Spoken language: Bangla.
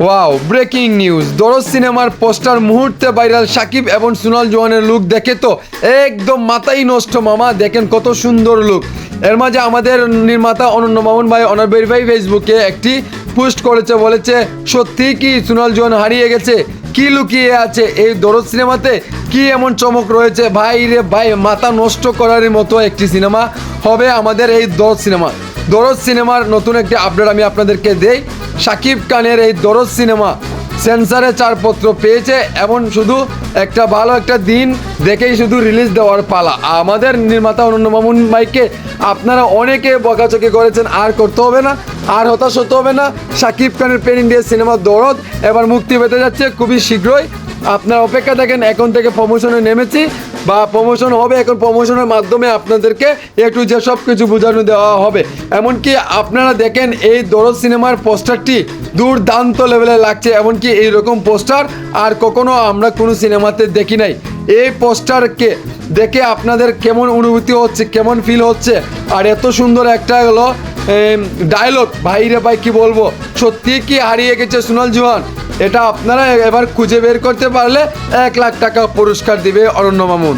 Wow, breaking news! দরদ সিনেমার পোস্টার মুহূর্তে ভাইরাল। সাকিব এবং সোনাল জোয়ানের লুক দেখে তো একদম মাথাই নষ্ট মামা। দেখেন কত সুন্দর লুক। এর মাঝে আমাদের নির্মাতা অনন্য মামুন ভাই অনারবেরি ভাই ফেসবুকে একটি পোস্ট করেছে, বলেছে সত্যি কি সোনাল জোয়ান হারিয়ে গেছে? কি লুকিয়ে আছে এই দরদ সিনেমাতে? কি এমন চমক রয়েছে? ভাই রে ভাই, মাথা নষ্ট করার মতো একটি সিনেমা হবে আমাদের এই দরদ সিনেমা। দরদ সিনেমার নতুন একটি আপডেট আমি আপনাদেরকে দেই। শাকিব খানের এই দরদ সিনেমা সেন্সারে ছাড়পত্র পেয়েছে এবং শুধু একটা ভালো একটা দিন দেখেই শুধু রিলিজ দেওয়ার পালা। আমাদের নির্মাতা অনন্য মামুন ভাইকে আপনারা অনেকে বকাচকি করেছেন, আর করতে হবে না, আর হতাশ হতে হবে না। শাকিব খানের পেন ইন্ডিয়া সিনেমা দরদ এবার মুক্তি পেতে যাচ্ছে খুবই শীঘ্রই। আপনারা অপেক্ষা থাকেন, এখন থেকে প্রমোশনে নেমেছি বা প্রমোশন হবে। এখন প্রমোশনের মাধ্যমে আপনাদেরকে একটু যে সব কিছু বোঝানো দেওয়া হবে। এমনকি আপনারা দেখেন এই দরদ সিনেমার পোস্টারটি দুর্দান্ত লেভেলে লাগছে। এমনকি এইরকম পোস্টার আর কখনো আমরা কোনো সিনেমাতে দেখি নাই। এই পোস্টারকে দেখে আপনাদের কেমন অনুভূতি হচ্ছে, কেমন ফিল হচ্ছে? আর এত সুন্দর একটা হলো ডায়লগ, ভাই রে ভাই কি বলবো, সত্যি কি হারিয়ে গেছে সোনাল জোয়ান? এটা আপনারা এবার খুঁজে বের করতে পারলে 1 লাখ টাকা পুরস্কার দিবে অরণ্য মামুন।